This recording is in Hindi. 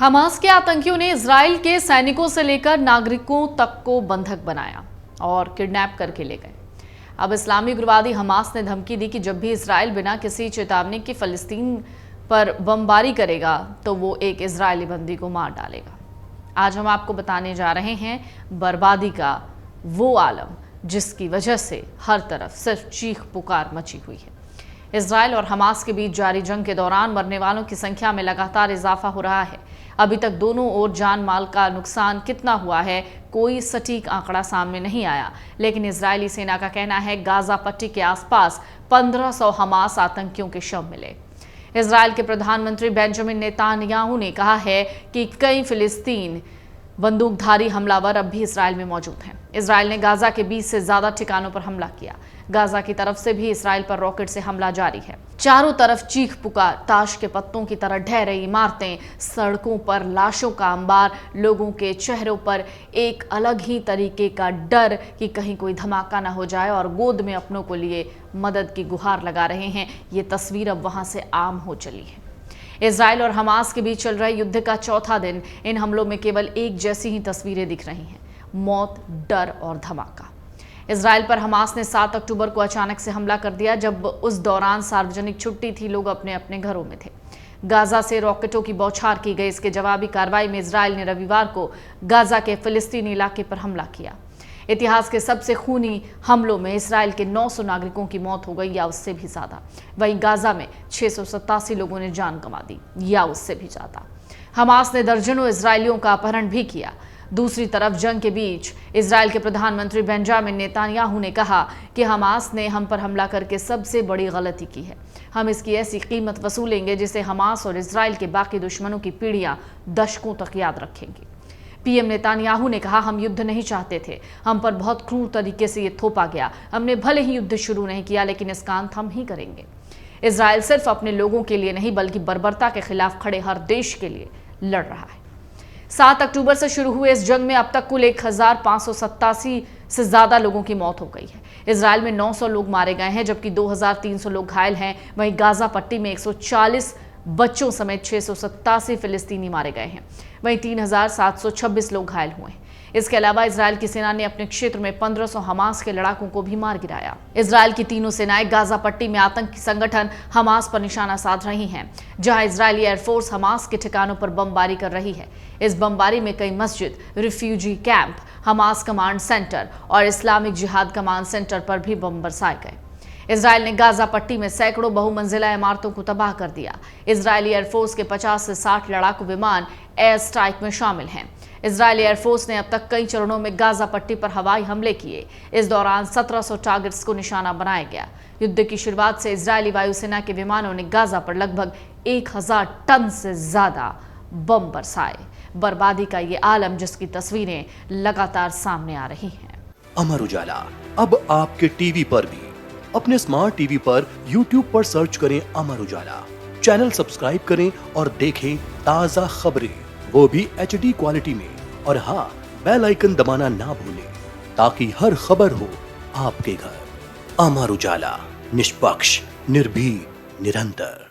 हमास के आतंकियों ने इजराइल के सैनिकों से लेकर नागरिकों तक को बंधक बनाया और किडनैप करके ले गए। अब इस्लामी उग्रवादी हमास ने धमकी दी कि जब भी इजराइल बिना किसी चेतावनी के फिलिस्तीन पर बमबारी करेगा तो वो एक इजरायली बंदी को मार डालेगा। आज हम आपको बताने जा रहे हैं बर्बादी का वो आलम जिसकी वजह से हर तरफ सिर्फ चीख पुकार मची हुई है। इजराइल और हमास के बीच जारी जंग के दौरान मरने वालों की संख्या में लगातार इजाफा हो रहा है। अभी तक दोनों ओर जान माल का नुकसान कितना हुआ है, कोई सटीक आंकड़ा सामने नहीं आया, लेकिन इजरायली सेना का कहना है गाजा पट्टी के आसपास 1500 हमास आतंकियों के शव मिले। इजराइल के प्रधानमंत्री बेंजामिन नेतान्याहू ने कहा है कि कई फिलिस्तीन बंदूकधारी हमलावर अब भी इजराइल में मौजूद हैं। इजराइल ने गाजा के 20 से ज्यादा ठिकानों पर हमला किया। गाजा की तरफ से भी इजराइल पर रॉकेट से हमला जारी है। चारों तरफ चीख पुकार, ताश के पत्तों की तरह ढह रही इमारतें, सड़कों पर लाशों का अंबार, लोगों के चेहरों पर एक अलग ही तरीके का डर कि कहीं कोई धमाका ना हो जाए और गोद में अपनों को लिए मदद की गुहार लगा रहे हैं। ये तस्वीर अब वहां से आम हो चली है। इजराइल और हमास के बीच चल रहे युद्ध का चौथा दिन, इन हमलों में केवल एक जैसी ही तस्वीरें दिख रही हैं, मौत, डर और धमाका। इजराइल पर हमास ने 7 अक्टूबर को अचानक से हमला कर दिया, जब उस दौरान सार्वजनिक छुट्टी थी, लोग अपने अपने घरों में थे। गाजा से रॉकेटों की बौछार की गई। इसके जवाबी कार्रवाई में इजराइल ने रविवार को गाजा के फिलिस्तीनी इलाके पर हमला किया। इतिहास के सबसे खूनी हमलों में इजराइल के 900 नागरिकों की मौत हो गई या उससे भी ज्यादा। वहीं गाजा में 687 लोगों ने जान गंवा दी या उससे भी ज्यादा। हमास ने दर्जनों इजरायलियों का अपहरण भी किया। दूसरी तरफ जंग के बीच इजराइल के प्रधानमंत्री बेंजामिन नेतान्याहू ने कहा कि हमास ने हम पर हमला करके सबसे बड़ी गलती की है। हम इसकी ऐसी कीमत वसूलेंगे जिसे हमास और इजराइल के बाकी दुश्मनों की पीढ़ियां दशकों तक याद रखेंगी। पीएम नेतान्याहू ने कहा, हम युद्ध नहीं चाहते थे, हम पर बहुत क्रूर तरीके से ये थोपा गया। हमने भले ही युद्ध शुरू नहीं किया, लेकिन इसका अंत हम ही करेंगे। इजराइल सिर्फ अपने लोगों के लिए नहीं बल्कि बर्बरता के खिलाफ खड़े हर देश के लिए लड़ रहा है। 7 अक्टूबर से शुरू हुए इस जंग में अब तक कुल 1587 से ज्यादा लोगों की मौत हो गई है। इजराइल में 900 लोग मारे गए हैं, जबकि 2300 लोग घायल हैं। वहीं गाजा पट्टी में 140 बच्चों समेत 687 फिलिस्तीनी मारे गए हैं। वहीं 3726 लोग घायल हुए हैं। इसके अलावा इजराइल की सेना ने अपने क्षेत्र में 1500 हमास के लड़ाकों को भी मार गिराया। इजराइल की तीनों सेनाएं गाजा पट्टी में आतंकी संगठन हमास पर निशाना साध रही हैं, जहां इजरायली एयरफोर्स हमास के ठिकानों पर बमबारी कर रही है। इस बमबारी में कई मस्जिद, refugee camp, Hamas command centre और इस्लामिक जिहाद कमांड सेंटर पर भी बम बरसाए गए। इजराइल ने गाजा पट्टी में सैकड़ों बहुमंजिला इमारतों को तबाह कर दिया। इजरायली एयरफोर्स के 50 से 60 लड़ाकू विमान एयर स्ट्राइक में शामिल हैं। इजरायली एयरफोर्स ने अब तक कई चरणों में गाजा पट्टी पर हवाई हमले किए। इस दौरान 1700 टारगेट्स को निशाना बनाया गया। युद्ध की शुरुआत से इजरायली वायुसेना के विमानों ने गाजा पर लगभग 1000 टन से ज्यादा बम बरसाए। बर्बादी का ये आलम जिसकी तस्वीरें लगातार सामने आ रही हैं। अमर उजाला अब आपके टीवी पर भी। अपने स्मार्ट टीवी पर YouTube पर सर्च करें अमर उजाला, चैनल सब्सक्राइब करें और देखें ताजा खबरें, वो भी HD क्वालिटी में। और हाँ, बेल आइकन दबाना ना भूलें ताकि हर खबर हो आपके घर। अमर उजाला, निष्पक्ष, निर्भीक, निरंतर।